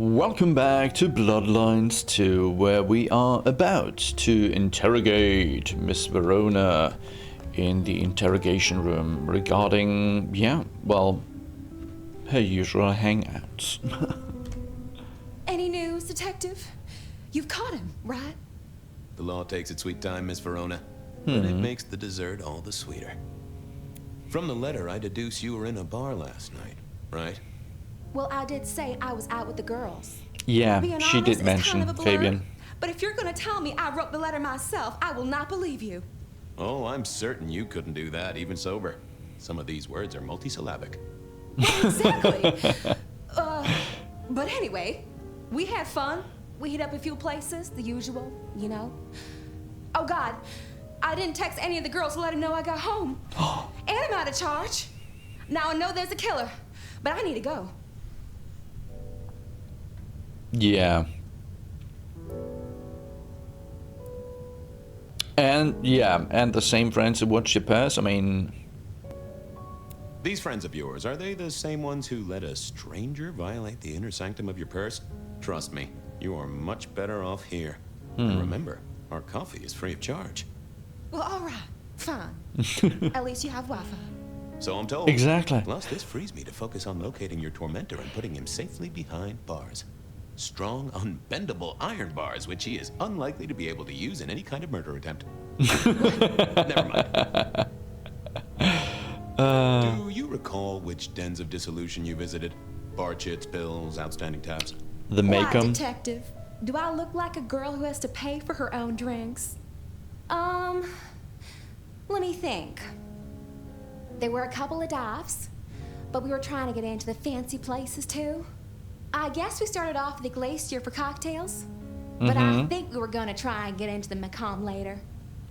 Welcome back to Bloodlines 2, where we are about to interrogate Miss Verona in the interrogation room regarding, her usual hangouts. Any news, Detective? You've caught him, right? The law takes its sweet time, Miss Verona, but it makes the dessert all the sweeter. From the letter, I deduce you were in a bar last night, right? Well, I did say I was out with the girls. Yeah, Being she honest, did it's mention kind of a blur, Fabian. But if you're gonna tell me I wrote the letter myself, I will not believe you. Oh, I'm certain you couldn't do that, even sober. Some of these words are multisyllabic. Exactly. But anyway, we had fun. We hit up a few places, the usual, you know. Oh God, I didn't text any of the girls to let them know I got home. And I'm out of charge. Now I know there's a killer, but I need to go. Yeah. And the same friends who watch your purse, I mean... These friends of yours, are they the same ones who let a stranger violate the inner sanctum of your purse? Trust me, you are much better off here. And remember, our coffee is free of charge. Well, all right, fine. At least you have Wi-Fi. So I'm told. Exactly. Plus, this frees me to focus on locating your tormentor and putting him safely behind bars. Strong, unbendable iron bars, which he is unlikely to be able to use in any kind of murder attempt. Never mind. Do you recall which dens of dissolution you visited? Bar chits, bills, outstanding tabs? The Why, make-em. Detective? Do I look like a girl who has to pay for her own drinks? Let me think. There were a couple of dives, but we were trying to get into the fancy places too. I guess we started off at the Glacier for cocktails, but I think we were gonna try and get into the Macomb later.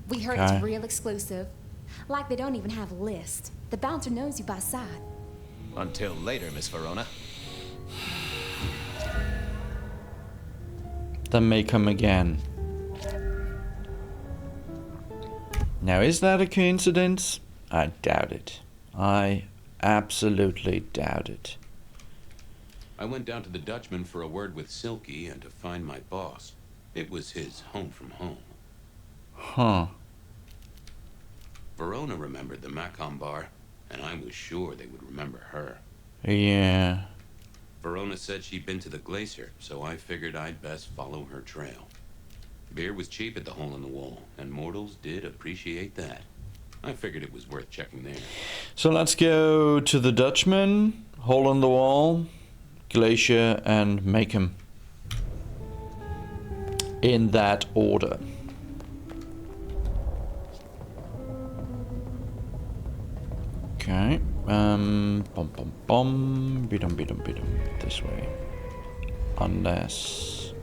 We heard it's real exclusive. Like they don't even have a list. The bouncer knows you by sight. Until later, Miss Verona. The make-em again. Now, is that a coincidence? I doubt it. I absolutely doubt it. I went down to the Dutchman for a word with Silky and to find my boss. It was his home from home. Huh. Verona remembered the Macomb bar, and I was sure they would remember her. Yeah. Verona said she'd been to the Glacier, so I figured I'd best follow her trail. Beer was cheap at the Hole in the Wall, and mortals did appreciate that. I figured it was worth checking there. So let's go to the Dutchman, Hole in the Wall, Glacier, and Macomb. In that order. Okay. Bidum. This way. Unless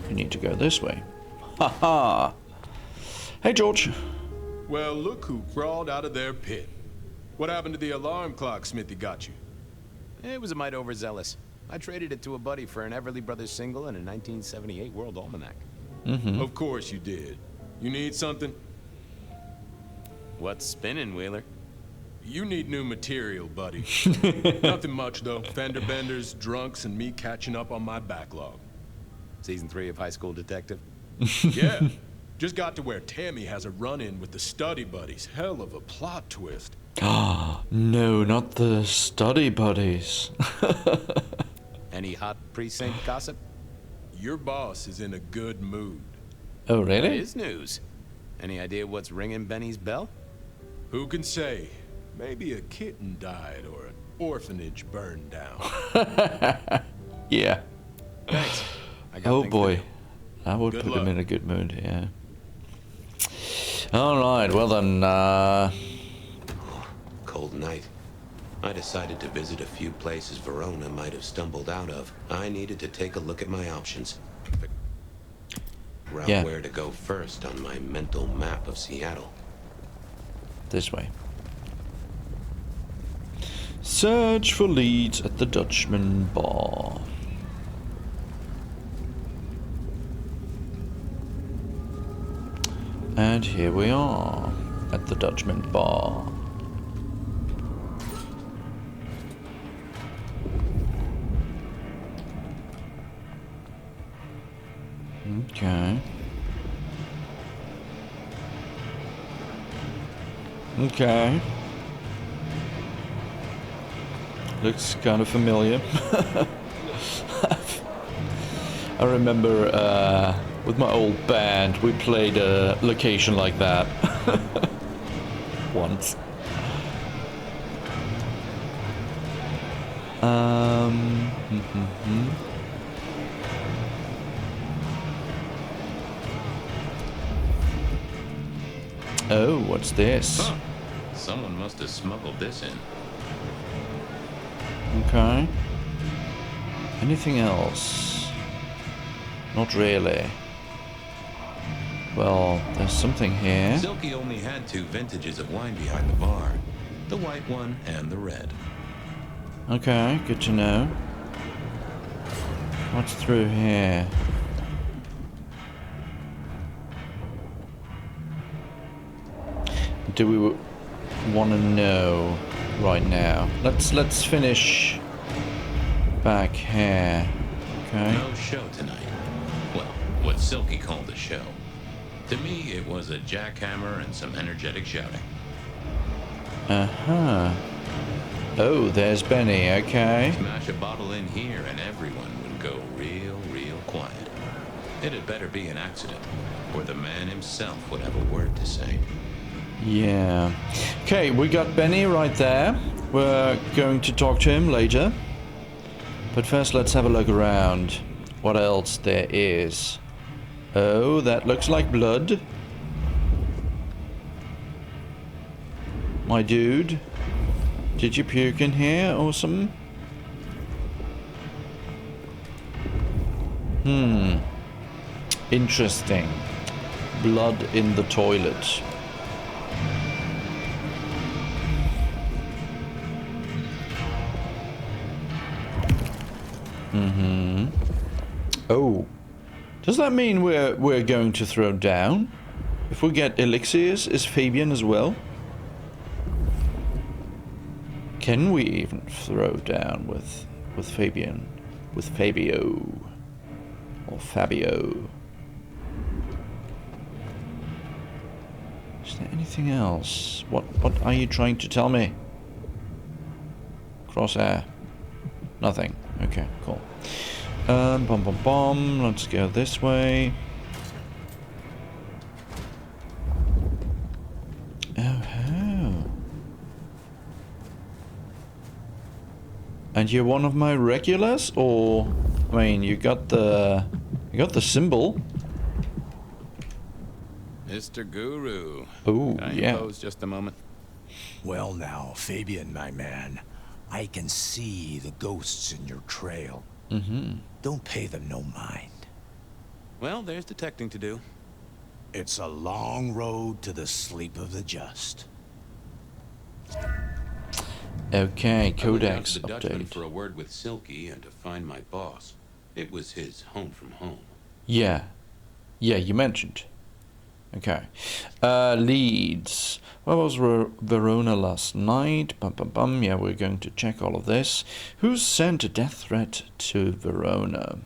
we need to go this way. Haha. Hey, George. Well, look who crawled out of their pit. What happened to the alarm clock Smithy got you? It was a mite overzealous. I traded it to a buddy for an Everly Brothers single and a 1978 World Almanac. Of course you did. You need something? What's spinning, Wheeler? You need new material, buddy. Nothing much, though. Fender benders, drunks, and me catching up on my backlog. Season 3 of High School Detective? Yeah. Just got to where Tammy has a run-in with the study buddies. Hell of a plot twist. Ah, no, not the study buddies. Any hot precinct gossip? Your boss is in a good mood. Oh, That really? is news. Any idea what's ringing Benny's bell? Who can say? Maybe a kitten died or an orphanage burned down. Yeah. Thanks. I got Oh things to boy. do. That would Good put him luck. in a good mood, yeah. Alright, well then, Cold night. I decided to visit a few places Verona might have stumbled out of. I needed to take a look at my options. Yeah. Where to go first on my mental map of Seattle. this way. Search for leads at the Dutchman bar. And here we are at the Dutchman bar. Okay. Okay. Looks kind of familiar. I remember with my old band we played a location like that once. Oh, what's this? Huh. Someone must have smuggled this in. Okay. Anything else? Not really. Well, there's something here. Silky only had 2 vintages of wine behind the bar. The white one and the red. Okay, good to know. What's through here? Do we want to know right now? Let's finish back here. Okay. No show tonight. Well, what Silky called a show. To me, it was a jackhammer and some energetic shouting. Uh-huh. Oh, there's Benny, okay. Smash a bottle in here and everyone would go real quiet. It had better be an accident, or the man himself would have a word to say. Yeah. Okay, we got Benny right there. We're going to talk to him later. But first, let's have a look around. What else there is? Oh, that looks like blood. My dude. Did you puke in here or something? Interesting. Blood in the toilet. Oh. Does that mean we're going to throw down? If we get elixirs, is Fabian as well? Can we even throw down with Fabian? With Fabio? Or Fabio? Is there anything else? What are you trying to tell me? Crosshair. Nothing. Okay, cool. Let's go this way. Oh. And you're one of my regulars, or I mean, you got the symbol. Mr. Guru. Oh, Can I yeah. impose just a moment? Well now, Fabian, my man, I can see the ghosts in your trail. Don't pay them no mind. Well, there's detecting to do. It's a long road to the sleep of the just. Okay, I went down codex to the Dutchman update. for a word with Silky and to find my boss. It was his home from home. Yeah, you mentioned. Okay. Leads. Where was Verona last night? Yeah, we're going to check all of this. Who sent a death threat to Verona?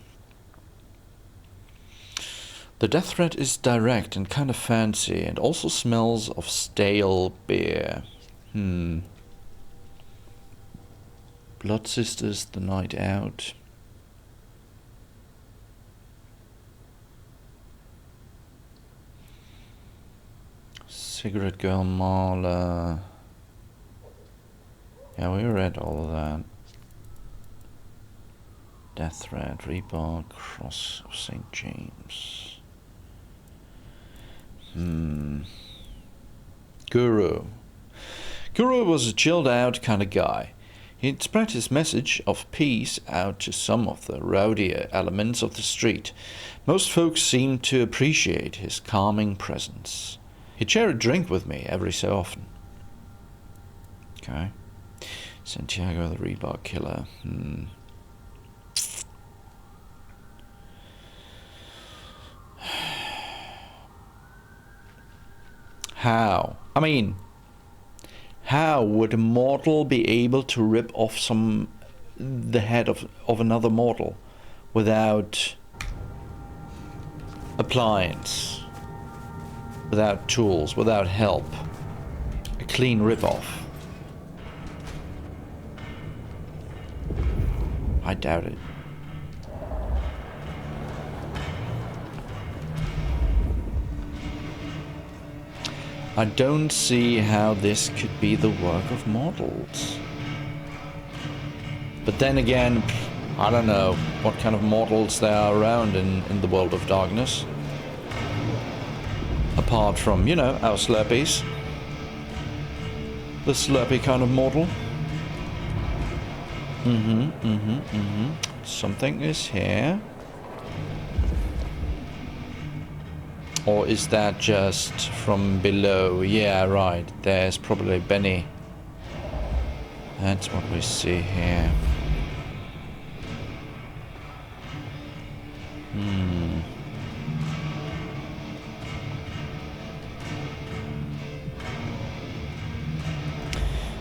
The death threat is direct and kind of fancy, and also smells of stale beer. Blood Sisters, the night out. Cigarette Girl Marla. Yeah, we read all of that. Death Threat, Rebar, Cross of St. James. Guru. Guru was a chilled out kind of guy. He'd spread his message of peace out to some of the rowdier elements of the street. Most folks seemed to appreciate his calming presence. He'd share a drink with me every so often. Okay. Santiago the Rebar Killer. How? I mean, how would a mortal be able to rip off the head of another mortal without appliance. Without tools, without help. A clean rip-off. I doubt it. I don't see how this could be the work of models. But then again, I don't know what kind of models there are around in the world of darkness. Apart from, you know, our Slurpees. The Slurpee kind of model. Something is here. Or is that just from below? Yeah, right. There's probably Benny. That's what we see here.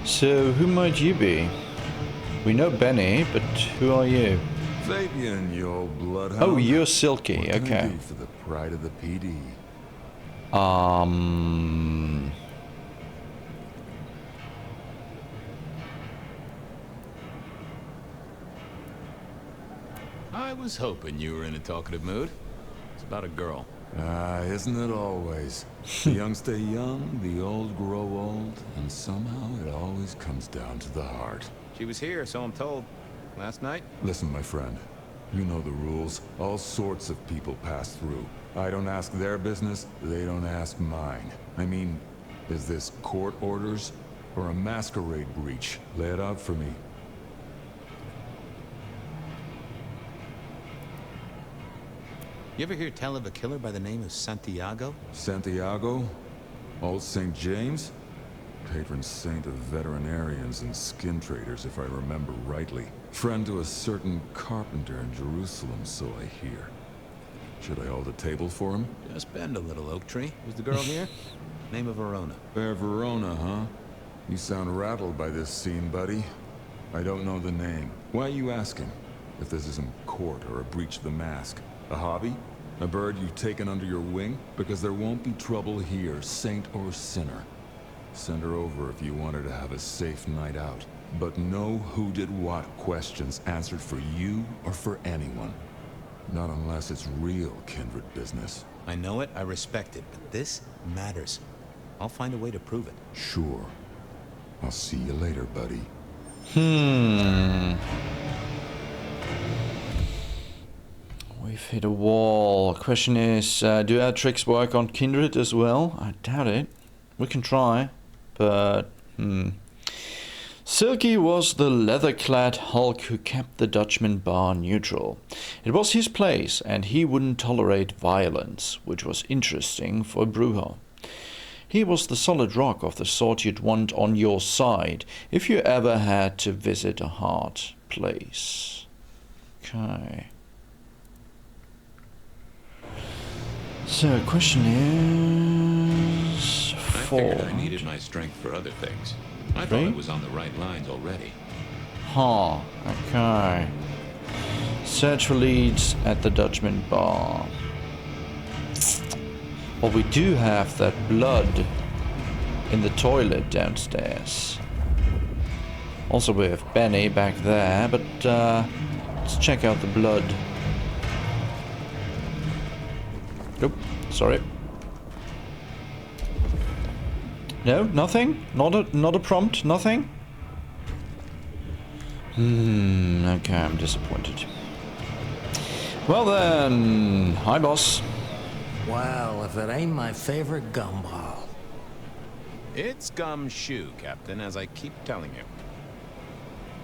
So, who might you be? We know Benny, but who are you? Fabian, you old bloodhound. Oh, you're Silky, What can I okay. do for the pride of the PD? I was hoping you were in a talkative mood. It's about a girl. Isn't it always? The young stay young, the old grow old, and somehow it always comes down to the heart. She was here, so I'm told. Last night? Listen, my friend. You know the rules. All sorts of people pass through. I don't ask their business, they don't ask mine. I mean, is this court orders or a masquerade breach? Lay it out for me. You ever hear tell of a killer by the name of Santiago? Santiago? Old St. James? Patron saint of veterinarians and skin traders, if I remember rightly. Friend to a certain carpenter in Jerusalem, so I hear. Should I hold a table for him? Just bend a little, Oak Tree. Was the girl here? Name of Verona. Fair Verona, huh? You sound rattled by this scene, buddy. I don't know the name. Why are you asking? If this isn't court or a breach of the mask. A hobby? A bird you've taken under your wing? Because there won't be trouble here, saint or sinner. Send her over if you want her to have a safe night out. But no who did what questions answered for you or for anyone. Not unless it's real kindred business. I know it, I respect it, but this matters. I'll find a way to prove it. Sure. I'll see you later, buddy. We've hit a wall. Question is, do our tricks work on kindred as well? I doubt it. We can try, but Silky was the leather-clad hulk who kept the Dutchman bar neutral. It was his place, and he wouldn't tolerate violence, which was interesting for a Bruja. He was the solid rock of the sort you'd want on your side if you ever had to visit a hard place. Okay. So, question is... I figured I needed my strength for other things. I thought I was on the right lines already. Huh, okay. Search for leads at the Dutchman bar. Well, we do have that blood in the toilet downstairs. Also, we have Benny back there, but let's check out the blood. Nope, sorry. No, nothing? Not a prompt, nothing? Okay, I'm disappointed. Well then, hi boss. Well, if it ain't my favorite gumball. It's gumshoe, Captain, as I keep telling you.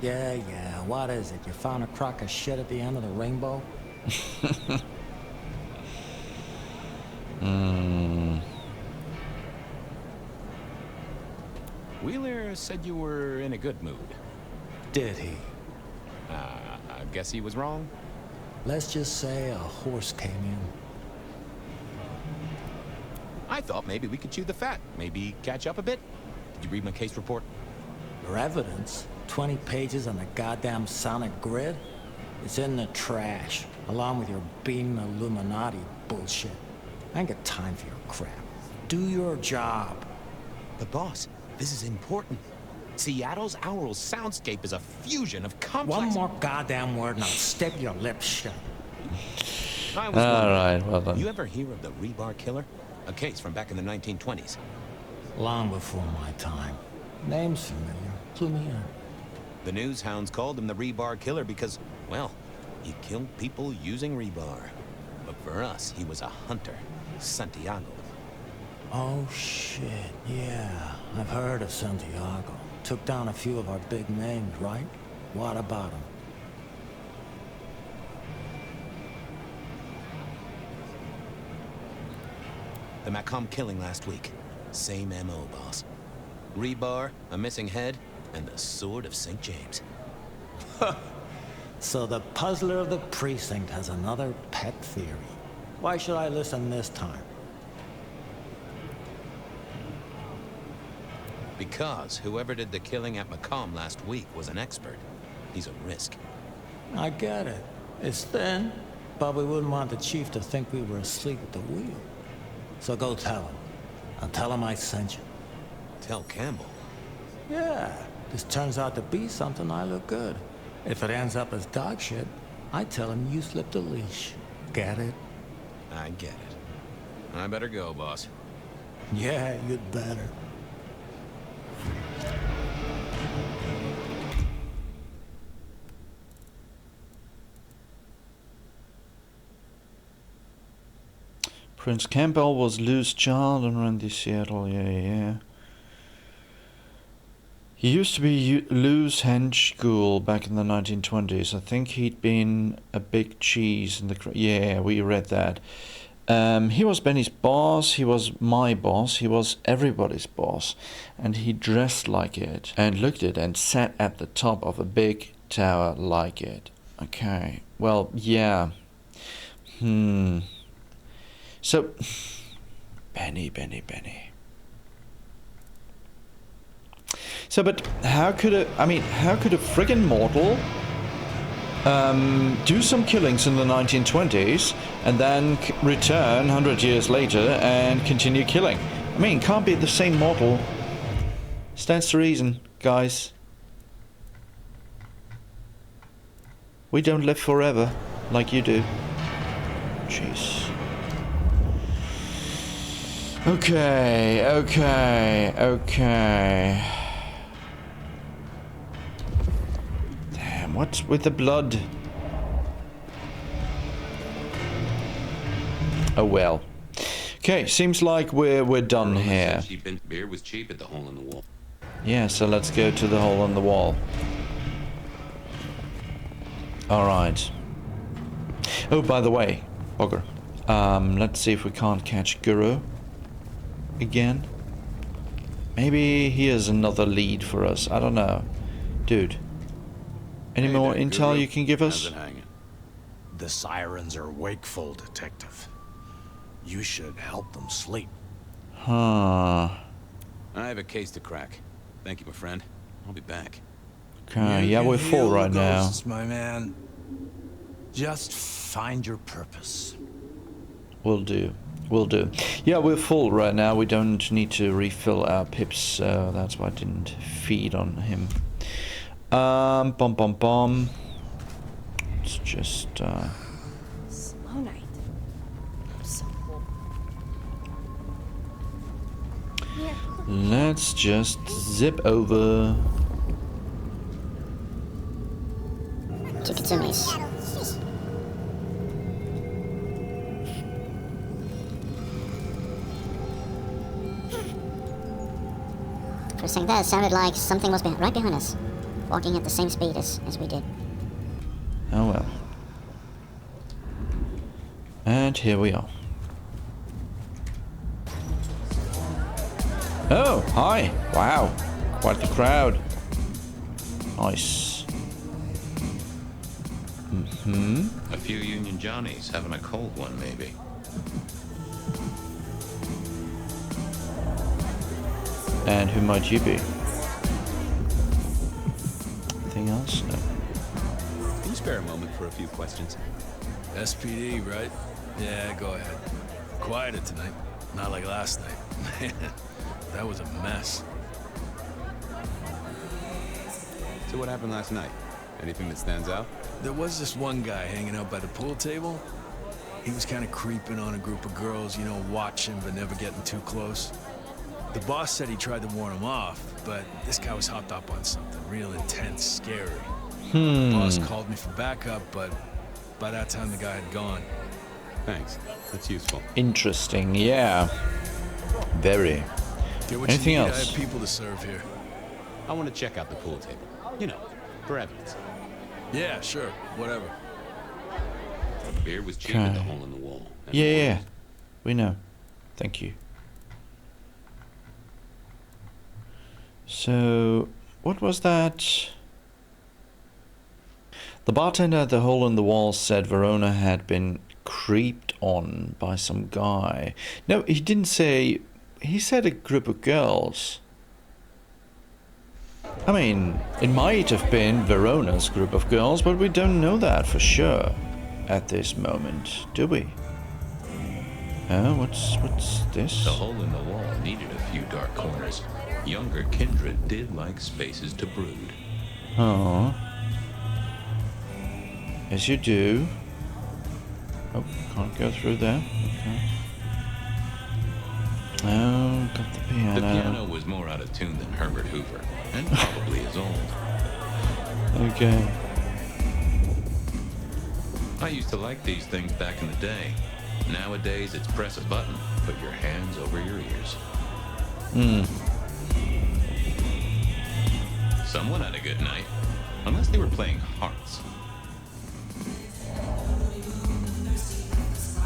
Yeah, what is it? You found a crock of shit at the end of the rainbow? Wheeler said you were in a good mood. Did he? I guess he was wrong. Let's just say a horse came in. I thought maybe we could chew the fat. Maybe catch up a bit. Did you read my case report? Your evidence? 20 pages on the goddamn sonic grid? It's in the trash, along with your beam Illuminati bullshit. I ain't got time for your crap. Do your job. But boss, this is important. Seattle's aural soundscape is a fusion of complex... One more goddamn word and I'll stick your lips shut. Alright, well done. You ever hear of the rebar killer? A case from back in the 1920s. Long before my time. Name's familiar. Clue me in. The news hounds called him the rebar killer because, well, he killed people using rebar. But for us, he was a hunter. Santiago. Oh, shit. Yeah, I've heard of Santiago. Took down a few of our big names, right? What about him? The Macomb killing last week. Same MO, boss. Rebar, a missing head, and the Sword of St. James. So the puzzler of the precinct has another pet theory. Why should I listen this time? Because whoever did the killing at Macomb last week was an expert. He's a risk. I get it. It's thin, but we wouldn't want the chief to think we were asleep at the wheel. So go tell him. I'll tell him I sent you. Tell Campbell. Yeah, this turns out to be something I look good. If it ends up as dog shit, I tell him you slipped a leash. Get it? I get it. I better go, boss. Yeah, you'd better. Prince Campbell was Lou's child and ran the Seattle, yeah. He used to be Lou's hench ghoul back in the 1920s. I think he'd been a big cheese in the... Yeah, we read that. He was Benny's boss, he was my boss, he was everybody's boss. And he dressed like it, and looked it, and sat at the top of a big tower like it. Okay, well, yeah. So, Benny. So, but how could a friggin' mortal do some killings in the 1920s and then return 100 years later and continue killing? I mean, can't be the same mortal. Stands to reason, guys. We don't live forever like you do. Jeez. Okay. Damn, what's with the blood? Oh well. Okay, seems like we're done here. Beer was cheap at the hole in the wall. Yeah, so let's go to the hole in the wall. Alright. Oh, by the way, Bogger. Let's see if we can't catch Guru again. Maybe he has another lead for us. I don't know. Dude. Any more intel you can give us? How's it hanging? The sirens are wakeful, Detective. You should help them sleep. Huh. I have a case to crack. Thank you, my friend. I'll be back. Okay, yeah, we're full right now. My man. Just find your purpose. Will do. Yeah, we're full right now. We don't need to refill our pips, so that's why I didn't feed on him. It's just, Slow night. So cool. Here. let's just zip over. Chikatsumis. First thing that, it sounded like something was right behind us, walking at the same speed as we did. Oh well. And here we are. Oh, hi. Wow. Quite the crowd. Nice. A few Union Johnnies having a cold one, maybe. And who might you be? Anything else? No. These spare a moment for a few questions? SPD, right? Yeah, go ahead. Quieter tonight. Not like last night. Man, that was a mess. So what happened last night? Anything that stands out? There was this one guy hanging out by the pool table. He was kind of creeping on a group of girls, you know, watching but never getting too close. The boss said he tried to warn him off, but this guy was hopped up on something real intense, scary. The boss called me for backup, but by that time the guy had gone. Thanks. That's useful. Interesting, yeah. Very. Get what Anything you need. else? I have people to serve here. I want to check out the pool table. You know, for evidence. Yeah, sure, whatever. Beer was cheap at the hole in the wall. And Yeah, we know. Thank you. So, what was that? The bartender at the hole in the wall said Verona had been creeped on by some guy. No, he didn't say... He said a group of girls. I mean, it might have been Verona's group of girls, but we don't know that for sure at this moment, do we? What's this? The hole in the wall needed a few dark corners. Younger kindred did like spaces to brood. Oh. As you do. Oh, can't go through there. Okay. Oh, got the piano. The piano was more out of tune than Herbert Hoover, and probably as old. Okay. I used to like these things back in the day. Nowadays, it's press a button, put your hands over your ears. Someone had a good night, unless they were playing hearts.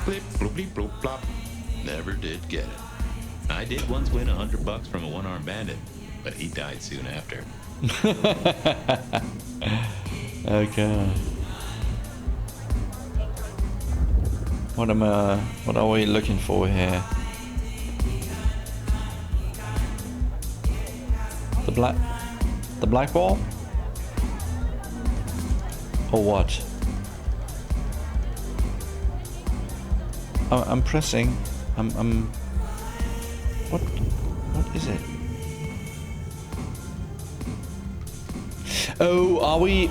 Blip, bloop, bleep, bloop, plop. Never did get it. I did once win $100 from a one-armed bandit, but he died soon after. Okay. What are we looking for here? The black ball? Or what? I'm pressing. What is it? Oh, are we?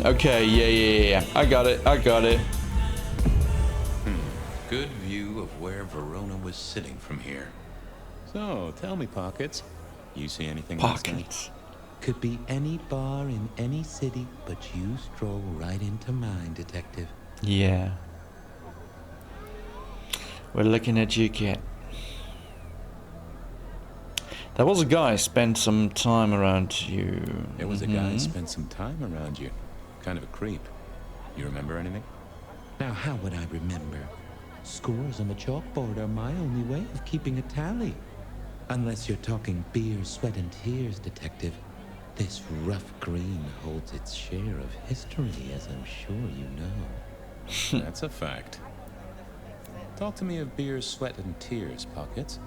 Okay, yeah. I got it. Good view of where Verona was sitting from here. So, tell me, Pockets. You see anything last night? Pockets. Could be any bar in any city, but you stroll right into mine, Detective. Yeah. We're looking at you, kid. There was a guy spent some time around you. There was a guy who spent some time around you. Kind of a creep. You remember anything? Now, how would I remember? Scores on the chalkboard are my only way of keeping a tally. Unless you're talking beer, sweat, and tears, Detective. This rough green holds its share of history, as I'm sure you know. That's a fact. Talk to me of beer, sweat, and tears, Pockets.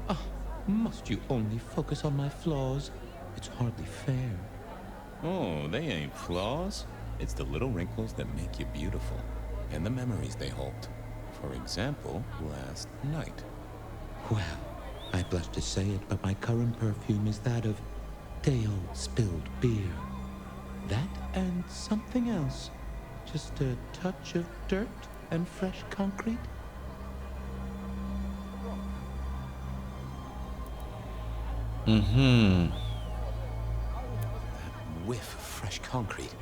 Oh, must you only focus on my flaws? It's hardly fair. Oh, they ain't flaws. It's the little wrinkles that make you beautiful, and the memories they hold. For example, last night. Well, I blush to say it, but my current perfume is that of day-old spilled beer. That and something else. Just a touch of dirt and fresh concrete. That whiff of fresh concrete.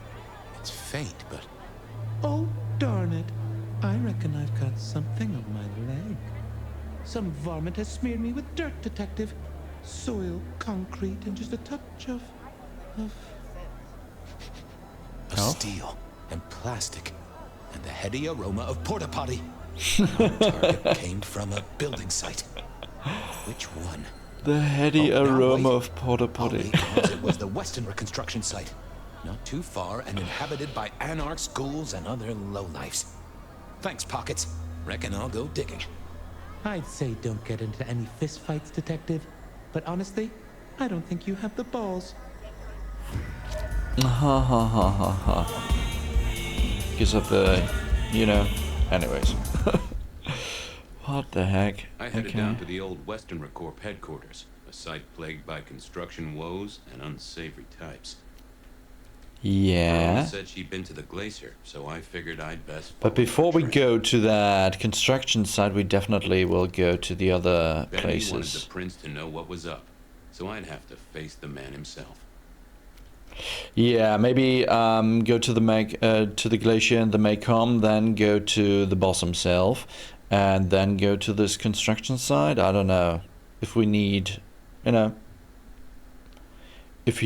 It's faint, but... Oh, darn it. I reckon I've got something on my leg. Some varmint has smeared me with dirt, Detective. Soil, concrete, and just a touch of steel and plastic and the heady aroma of porta potty. Our target came from a building site. Which one? The heady Oh, now aroma wait. of porta potty. Because it was the Western reconstruction site. Not too far and inhabited by anarchs, ghouls, and other lowlifes. Thanks, Pockets. Reckon I'll go digging. I'd say don't get into any fistfights, Detective. But honestly, I don't think you have the balls. Ha ha ha ha ha. Because of the, you know, anyways. What the heck? I headed down to the old Western Corp headquarters, a site plagued by construction woes and unsavory types. Yeah. Verona said she'd been to the glacier, so I figured I'd best. But before we go to that construction site, we definitely will go to the other Benny places. wanted the prince to know what was up, so I'd have to face the man himself. Yeah, maybe go to the glacier and the Maycom, then go to the boss himself, and then go to this construction site. I don't know if we need, you know, if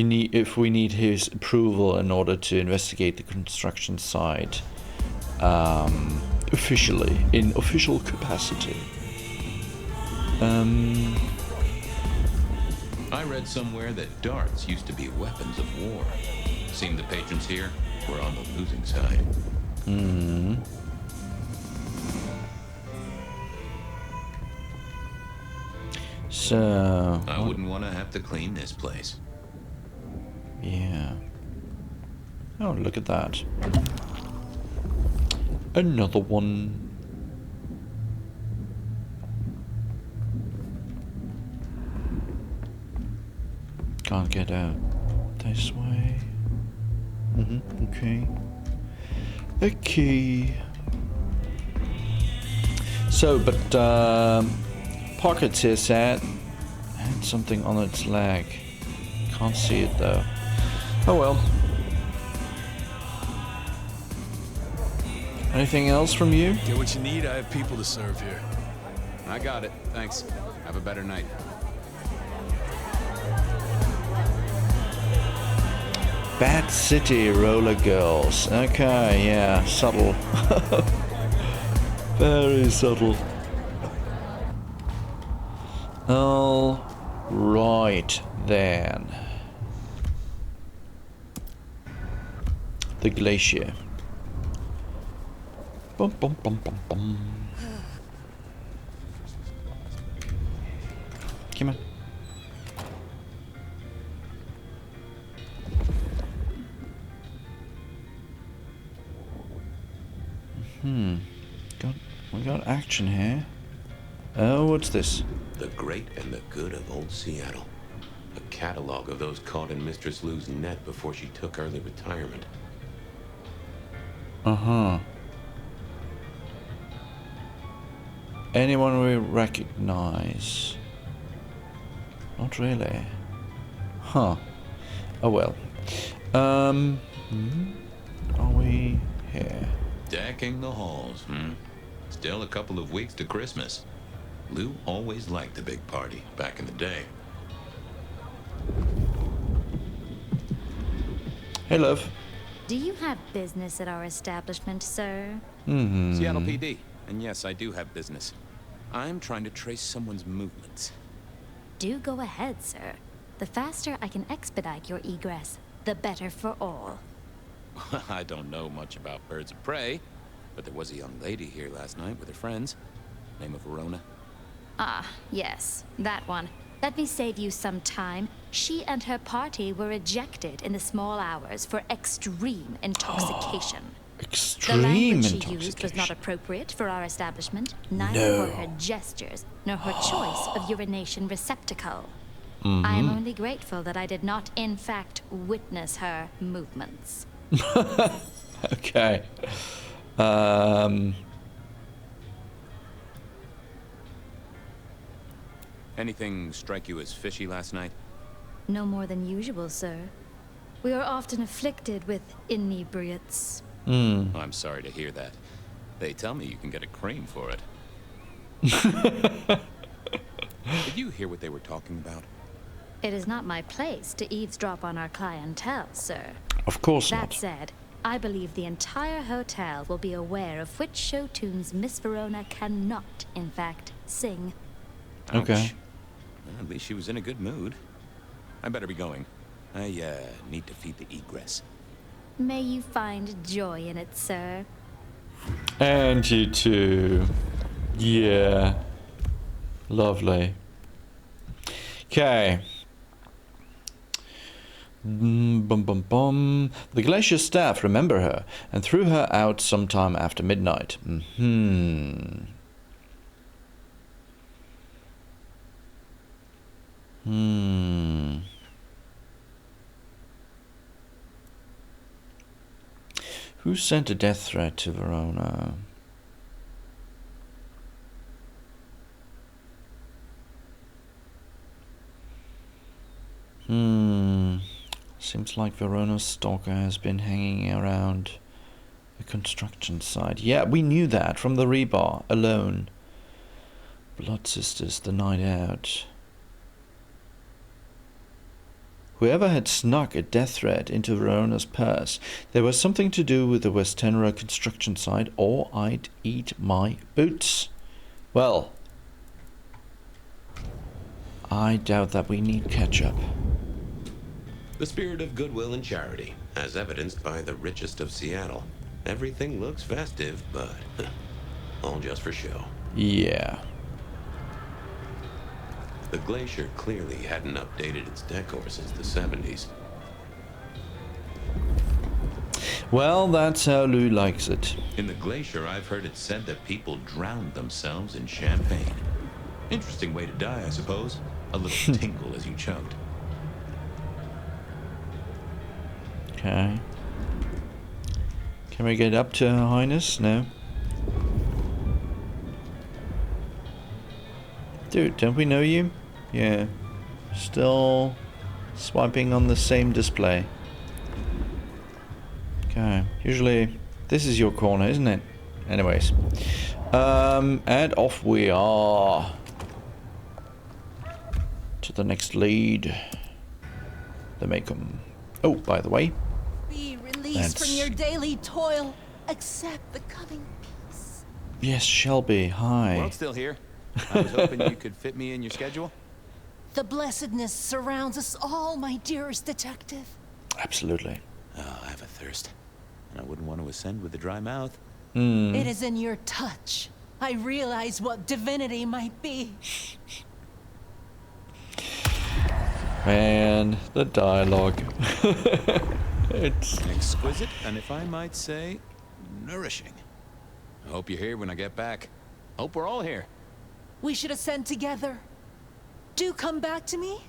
we need his approval in order to investigate the construction site officially, in official capacity. I read somewhere that darts used to be weapons of war. Seemed the patrons here were on the losing side. So I wouldn't want to have to clean this place. yeah. Oh, look at that. Another one. Can't get out this way. Okay. A key. So, but pockets here said had something on its leg. Can't see it though. Oh well. Anything else from you? Get what you need, I have people to serve here. I got it. Thanks. Have a better night. Bad City Roller Girls. Okay, yeah, subtle. Very subtle. All right then. The glacier. Bum, bum, bum, bum, bum. Come on. We got action here. Oh, what's this? The great and the good of old Seattle. A catalog of those caught in Mistress Lou's net before she took early retirement. Uh-huh. Anyone we recognize? Not really. Huh. Oh well. Are we here? Decking the halls, Still a couple of weeks to Christmas. Lou always liked a big party back in the day. Hey, love. Do you have business at our establishment, sir? Seattle PD. And yes, I do have business. I'm trying to trace someone's movements. Do go ahead, sir. The faster I can expedite your egress, the better for all. I don't know much about birds of prey, but there was a young lady here last night with her friends. Name of Verona. Ah, yes, that one. Let me save you some time. She and her party were ejected in the small hours for extreme intoxication. The Extreme language she intoxication. used was not appropriate for our establishment. Neither were her gestures, nor her choice of urination receptacle. I am only grateful that I did not, in fact, witness her movements. Okay. Anything strike you as fishy last night? No more than usual, sir. We are often afflicted with inebriates. I'm sorry to hear that. They tell me you can get a cream for it. Did you hear what they were talking about? It is not my place to eavesdrop on our clientele, sir. Of course That not. said, I believe the entire hotel will be aware of which show tunes Miss Verona cannot, in fact, sing. Okay. Ouch. Well, at least she was in a good mood. I better be going. I need to feed the egress. May you find joy in it, sir. And you too. Yeah. Lovely. Okay. Bum bum bum. The glacier staff remember her and threw her out sometime after midnight. Who sent a death threat to Verona? Seems like Verona's stalker has been hanging around the construction site. Yeah, we knew that from the rebar alone. Blood Sisters, the night out. Whoever had snuck a death threat into Verona's purse, there was something to do with the Westenra construction site, or I'd eat my boots. Well, I doubt that we need ketchup. The spirit of goodwill and charity, as evidenced by the richest of Seattle. Everything looks festive, but all just for show. Yeah. The glacier clearly hadn't updated its decor since the 70s. Well, that's how Lou likes it. In the glacier, I've heard it said that people drowned themselves in champagne. Interesting way to die, I suppose. A little tingle as you choked. Okay. Can we get up to Her Highness? No. Dude, don't we know you? Yeah. Still swiping on the same display. Okay. Usually this is your corner, isn't it? Anyways. And off we are. To the next lead. The Macom. Oh, by the way. Be released from your daily toil. Accept the coming peace. Yes, Shelby. Hi. World's still here. I was hoping you could fit me in your schedule. The blessedness surrounds us all, my dearest detective. Absolutely. Oh, I have a thirst. And I wouldn't want to ascend with a dry mouth. It is in your touch. I realize what divinity might be. Man, the dialogue. It's exquisite, and if I might say, nourishing. I hope you're here when I get back. Hope we're all here. We should ascend together. Do come back to me.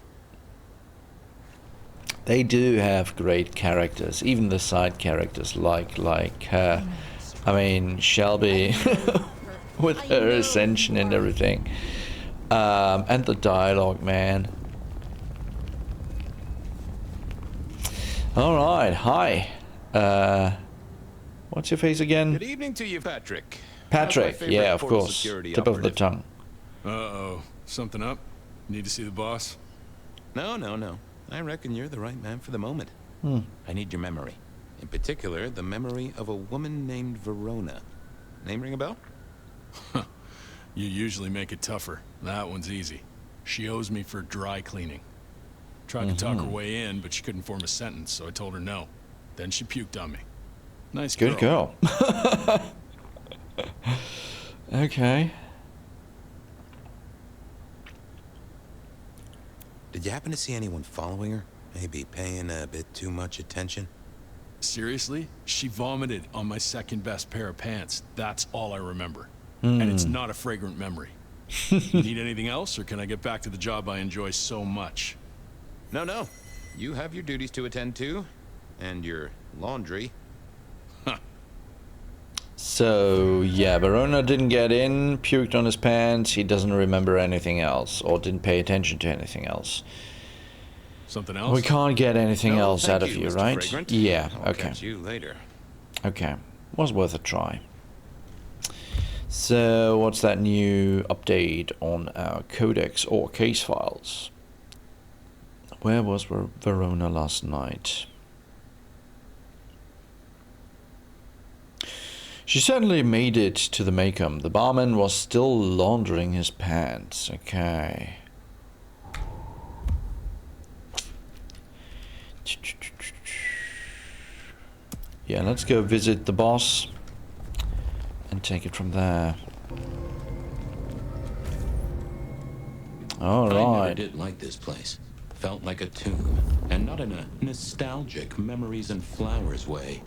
They do have great characters, even the side characters like I mean Shelby with her ascension and everything. And the dialogue, man. Alright, hi. What's your face again? Good evening to you, Patrick. Patrick, yeah, of course. Tip of the tongue. Uh-oh. Something up? Need to see the boss? No. I reckon you're the right man for the moment. I need your memory. In particular, the memory of a woman named Verona. Name ring a bell? You usually make it tougher. That one's easy. She owes me for dry cleaning. Tried to talk her way in, but she couldn't form a sentence, so I told her no. Then she puked on me. Nice girl. Good girl. Okay. Did you happen to see anyone following her? Maybe paying a bit too much attention? Seriously? She vomited on my second best pair of pants. That's all I remember. And it's not a fragrant memory. Need anything else, or can I get back to the job I enjoy so much? No. You have your duties to attend to, and your laundry. So, yeah, Verona didn't get in, puked on his pants, he doesn't remember anything else, or didn't pay attention to anything else. Something else? We can't get anything else out of you, Mr. right? Fragrant. Yeah, I'll okay. catch you later. Okay, was worth a try. So, what's that new update on our codex or case files? Where was Verona last night? She certainly made it to the Macom. The barman was still laundering his pants. Okay. Yeah, let's go visit the boss and take it from there. All I never right. did like this place. Felt like a tomb. And not in a nostalgic memories and flowers way.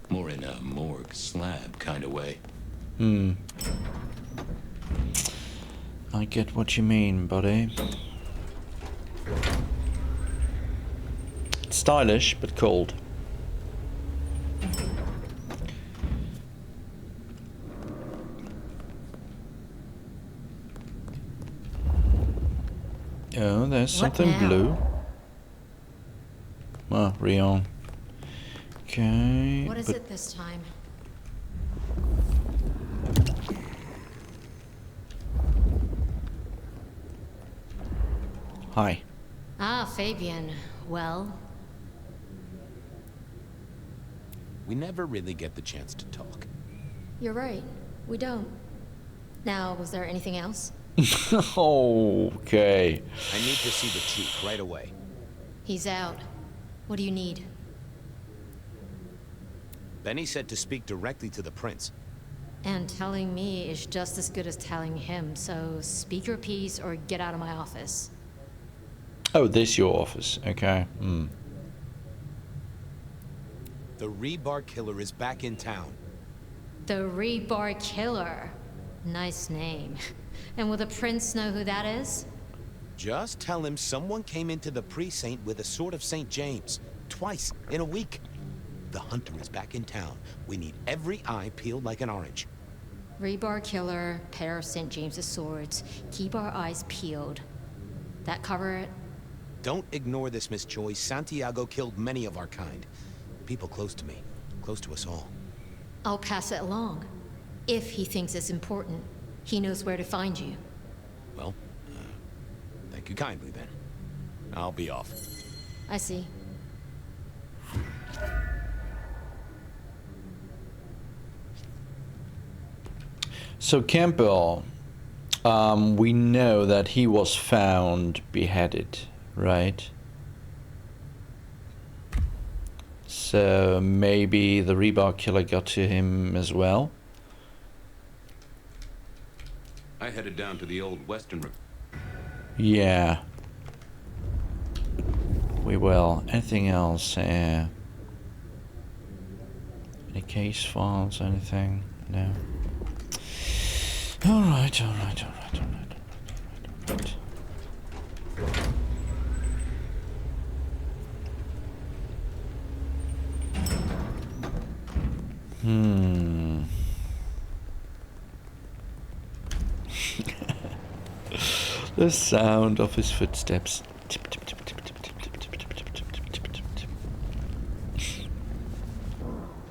More in a morgue slab kind of way. I get what you mean, buddy. Stylish, but cold. Oh, there's something blue. Ah, Rion. Okay. What is it this time? Hi. Ah, Fabian. Well, We never really get the chance to talk. you're right. We don't. Now, was there anything else? Okay. I need to see the chief right away. He's out. What do you need? Benny said to speak directly to the prince. And telling me is just as good as telling him, so speak your piece or get out of my office. Oh, this your office. Okay. The rebar killer is back in town. The Rebar Killer. Nice name. And will the prince know who that is? Just tell him someone came into the precinct with a sword of St. James. Twice in a week. The hunter is back in town. We need every eye peeled like an orange. Rebar Killer, pair of St. James's swords. Keep our eyes peeled. That cover it? Don't ignore this, Miss Choi. Santiago killed many of our kind. People close to me. Close to us all. I'll pass it along. If he thinks it's important. He knows where to find you. Well, thank you kindly then. I'll be off. I see. So Campbell, we know that he was found beheaded, right? So maybe the Rebar Killer got to him as well? I headed down to the old Western... Yeah. We will. Anything else? Any case files? Anything? No. Alright. The sound of his footsteps. Tip, tip, tip, tip, tip, tip, tip, tip, tip, tip, tip, tip, tip, tip.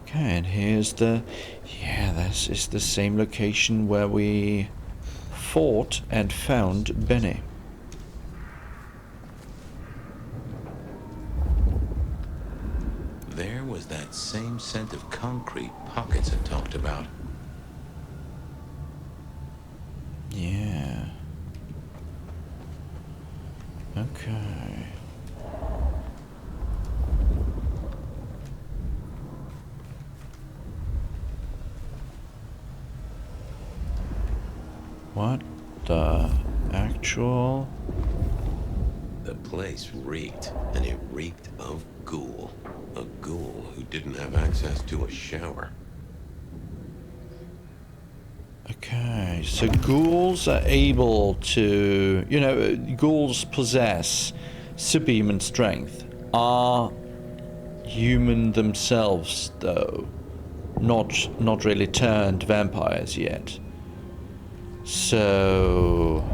Okay, and here's the... Yeah, this is the same location where we fought and found Benny. There was that same scent of concrete pockets I talked about. Yeah. Okay. What the actual? The place reeked, and it reeked of ghoul. A ghoul who didn't have access to a shower. Okay, so ghouls are able to, you know, ghouls possess superhuman strength. Are human themselves, though, not really turned vampires yet. So,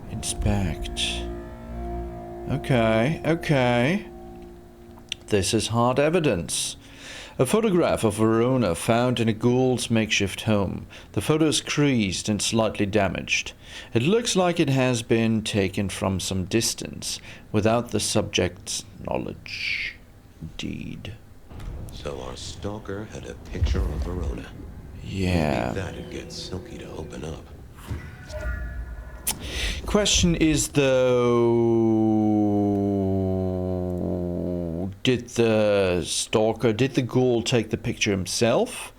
inspect. Okay. This is hard evidence. A photograph of Verona found in a ghoul's makeshift home. The photo is creased and slightly damaged. It looks like it has been taken from some distance, without the subject's knowledge. Indeed. So our stalker had a picture of Verona. Yeah. Maybe that'd get Silky to open up. Question is, though, did the ghoul take the picture himself,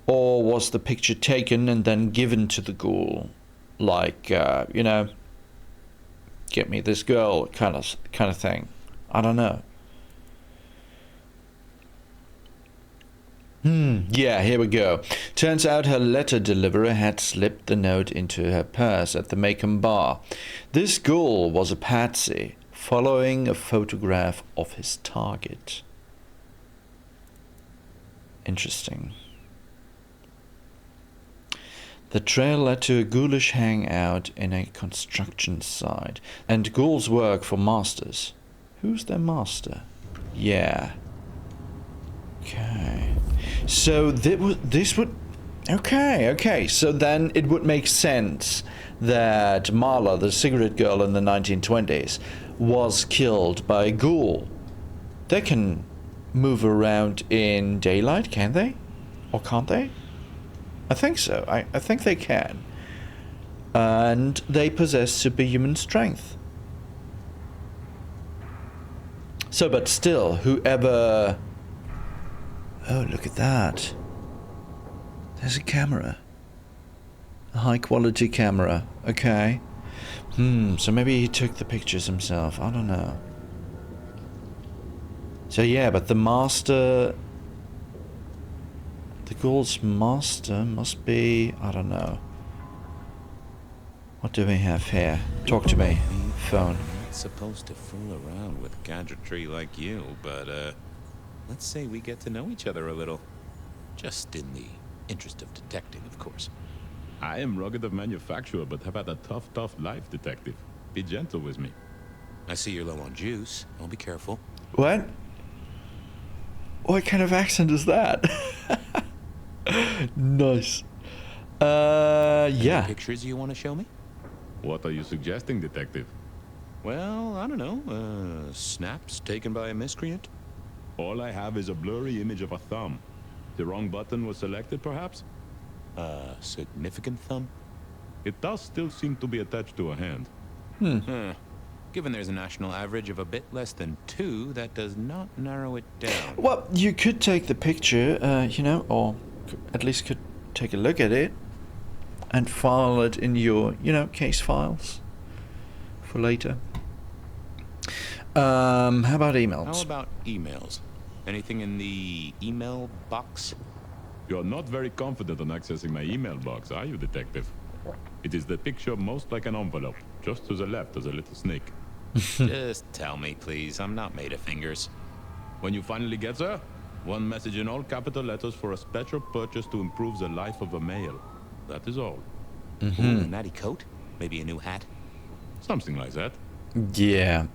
or was the picture taken and then given to the ghoul, like, you know, get me this girl kind of thing? I don't know. Yeah, here we go. Turns out her letter deliverer had slipped the note into her purse at the Macon bar. This ghoul was a patsy, following a photograph of his target. Interesting. The trail led to a ghoulish hangout in a construction site, and ghouls work for masters. Who's their master? Yeah. Okay. So this would... Okay. So then it would make sense that Marla, the cigarette girl in the 1920s, was killed by a ghoul. They can move around in daylight, can they? Or can't they? I think so. I think they can. And they possess superhuman strength. So, but still, whoever... Oh, look at that. There's a camera. A high-quality camera. Okay. So maybe he took the pictures himself. I don't know. So yeah, but the master... The ghoul's master must be... I don't know. What do we have here? Talk to me. Phone. I'm not supposed to fool around with gadgetry like you, but, let's say we get to know each other a little. Just in the interest of detecting, of course. I am rugged of manufacture, but have had a tough life, detective. Be gentle with me. I see you're low on juice. I'll be careful. What? What kind of accent is that? Nice. Yeah. Any pictures you want to show me? What are you suggesting, detective? Well, I don't know. Snaps taken by a miscreant? All I have is a blurry image of a thumb. The wrong button was selected, perhaps? Significant thumb? It does still seem to be attached to a hand. Given there's a national average of a bit less than 2, that does not narrow it down. Well, you could take the picture, you know, or at least could take a look at it and file it in your, you know, case files for later. How about emails? How about emails? Anything in the email box? You're not very confident on accessing my email box, are you, detective? It is the picture most like an envelope. Just to the left is a little snake. Just tell me, please. I'm not made of fingers. When you finally get there, one message in all capital letters for a special purchase to improve the life of a male. That is all. Ooh, a natty coat? Maybe a new hat? Something like that. Yeah.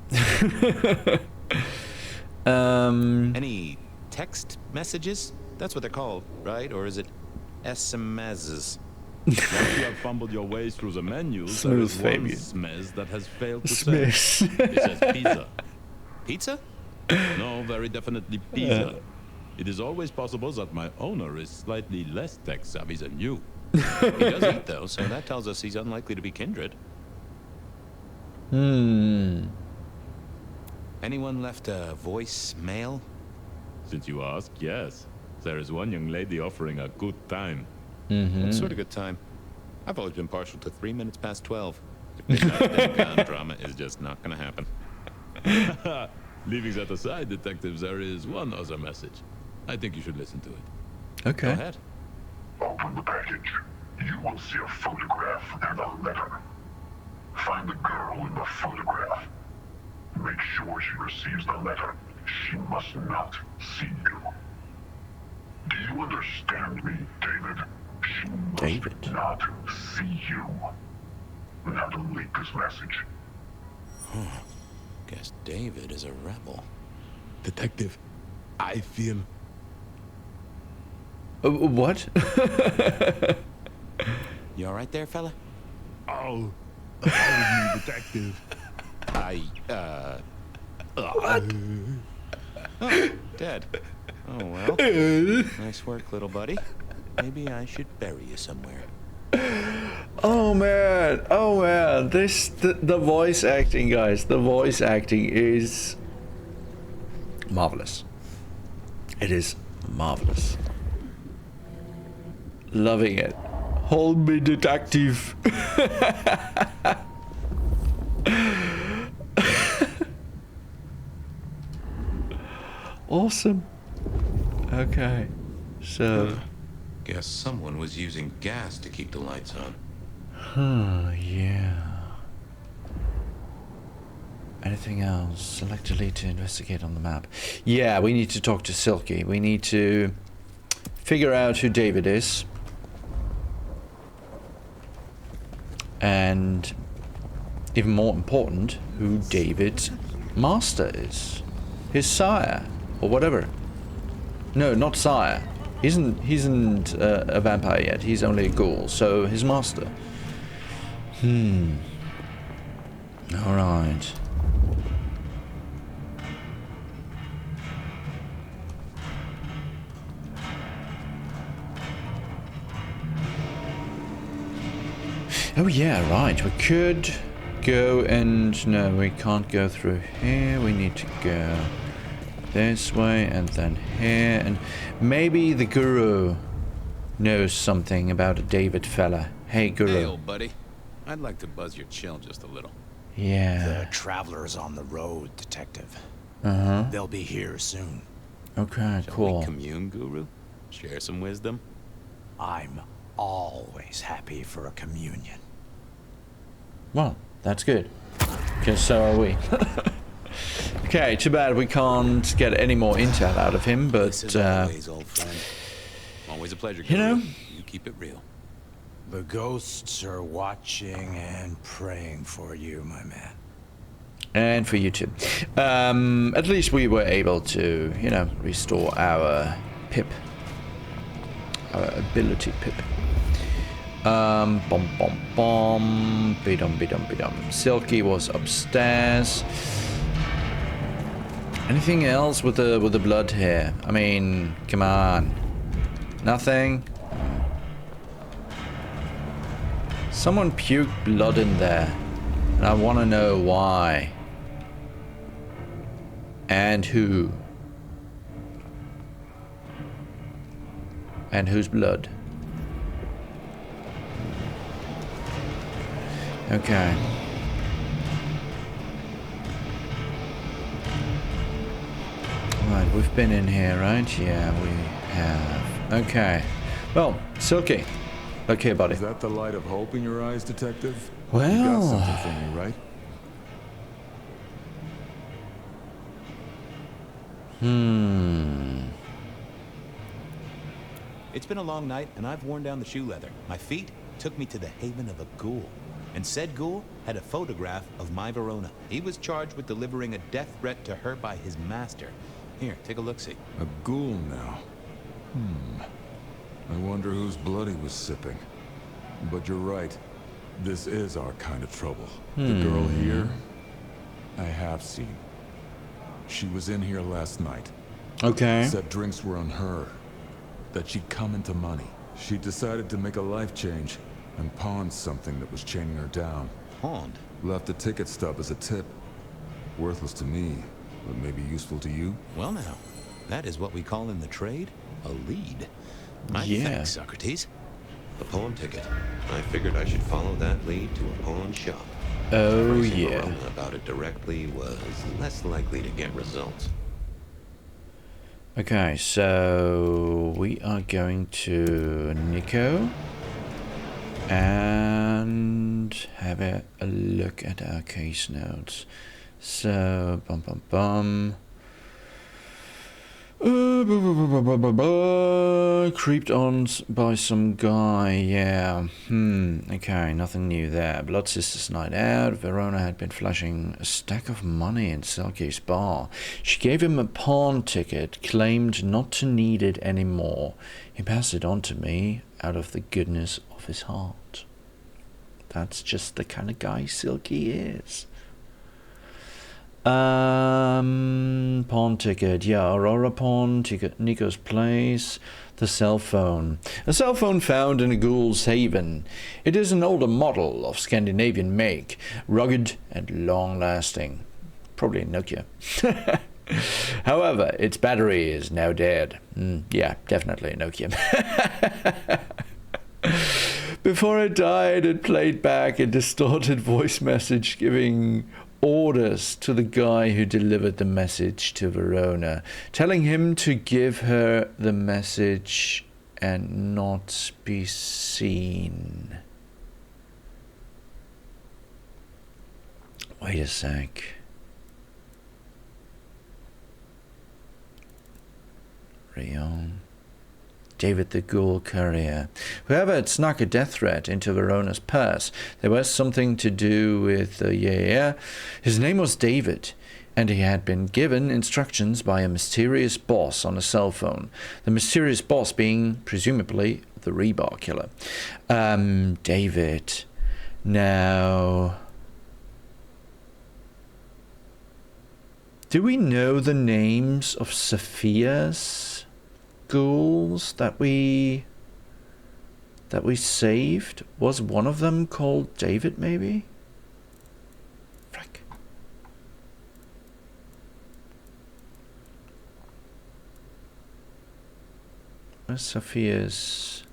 Any text messages? That's what they're called, right? Or is it SMSs? Once you have fumbled your way through the menus, there is one smez that has failed to say. It says pizza. Pizza? No, very definitely pizza. It is always possible that my owner is slightly less tech savvy than you. He does eat, though, so that tells us he's unlikely to be kindred. Anyone left a voicemail? Since you ask, yes. There is one young lady offering a good time. What sort of good time? I've always been partial to 3 minutes past 12. The drama is just not gonna happen. Leaving that aside, detectives, there is one other message. I think you should listen to it. Okay. Go ahead. Open the package. You will see a photograph and a letter. Find the girl in the photograph. Make sure she receives the letter. She must not see you. Do you understand me, David? She must not see you. Now delete this message. Guess David is a rebel. Detective, I feel... What? You alright there, fella? Oh, me, detective. What? Oh, dead. Oh, well. Nice work, little buddy. Maybe I should bury you somewhere. Oh man, the voice acting, guys, the voice acting is marvelous. It is marvelous. Loving it. Hold me, detective. Awesome. Okay. So. Guess someone was using gas to keep the lights on. Huh, yeah. Anything else? Select delete to investigate on the map. Yeah, we need to talk to Silky. We need to figure out who David is. And even more important, who David's master is. His sire, or whatever. No, not sire. He isn't a vampire yet. He's only a ghoul, so his master. Alright. Oh yeah, right. We could go and... No, we can't go through here. We need to go this way and then here. And maybe the guru knows something about a David fella. Hey, guru. Hey, old buddy. I'd like to buzz your chill just a little. Yeah. The traveler's on the road, detective. Uh-huh. They'll be here soon. Okay, Shall cool. we commune, guru? Share some wisdom? I'm always happy for a communion. Well, that's good. Because so are we. Okay, too bad we can't get any more intel out of him, but... This is always, old friend. Always a pleasure, you know? You keep it real. The ghosts are watching and praying for you, my man. And for you too. At least we were able to, you know, restore our pip. Our ability pip. Bom bom bom. Bidum bidum bidum. Silky was upstairs. Anything else with the blood here? I mean, come on. Nothing? Someone puked blood in there. And I want to know why. And who. And whose blood. Okay. Right, we've been in here, right? Yeah, we have. Okay. Well, Silky. Look here, buddy. Is that the light of hope in your eyes, detective? Well... You got something for me, right? It's been a long night, and I've worn down the shoe leather. My feet took me to the haven of a ghoul. And said ghoul had a photograph of my Verona. He was charged with delivering a death threat to her by his master. Here, take a look-see. A ghoul now. I wonder whose blood he was sipping. But you're right. This is our kind of trouble. The girl here, I have seen. She was in here last night. Okay. Said drinks were on her. That she'd come into money. She decided to make a life change and pawned something that was chaining her down. Pawned? Left a ticket stub as a tip. Worthless to me, but maybe useful to you. Well now, that is what we call in the trade a lead. My thanks, Socrates. A pawn ticket. I figured I should follow that lead to a pawn shop. Oh, Approaching yeah. Verona about it directly was less likely to get results. Okay, so we are going to Nico and have a look at our case notes. So, creeped on by some guy, yeah. Okay, nothing new there. Blood Sisters night out. Verona had been flashing a stack of money in Silky's bar. She gave him a pawn ticket, claimed not to need it anymore. He passed it on to me out of the goodness of his heart. That's just the kind of guy Silky is. Pawn ticket, yeah, Aurora pawn ticket, Nico's place, the cell phone. A cell phone found in a ghoul's haven. It is an older model of Scandinavian make, rugged and long-lasting. Probably a Nokia. However, its battery is now dead. Yeah, definitely a Nokia. Before it died, it played back a distorted voice message giving orders to the guy who delivered the message to Verona, telling him to give her the message and not be seen. Wait a sec. Rion. David the Ghoul Courier. Whoever had snuck a death threat into Verona's purse, there was something to do with his name was David, and he had been given instructions by a mysterious boss on a cell phone. The mysterious boss being, presumably, the Rebar Killer. David. Now, do we know the names of Sophia's ghouls that we saved? Was one of them called David, maybe? Frick. Where's Sophia's?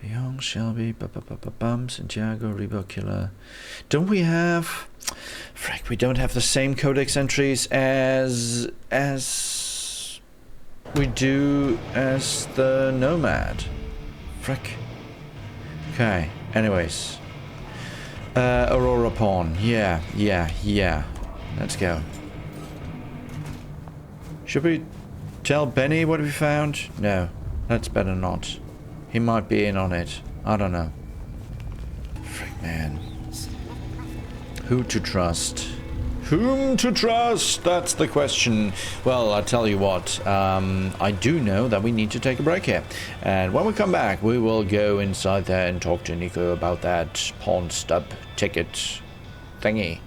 Young Shelby, Santiago, Rebar Killer. Don't we have? Frick, we don't have the same codex entries as we do as the Nomad. Frick. Okay, anyways. Aurora Pawn. Yeah. Let's go. Should we tell Benny what we found? No, that's better not. He might be in on it. I don't know. Frick, man. Who to trust? Whom to trust? That's the question. Well, I tell you what, I do know that we need to take a break here. And when we come back, we will go inside there and talk to Nico about that pawn stub ticket thingy.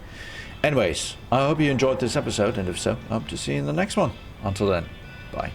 Anyways, I hope you enjoyed this episode, and if so, I hope to see you in the next one. Until then, bye.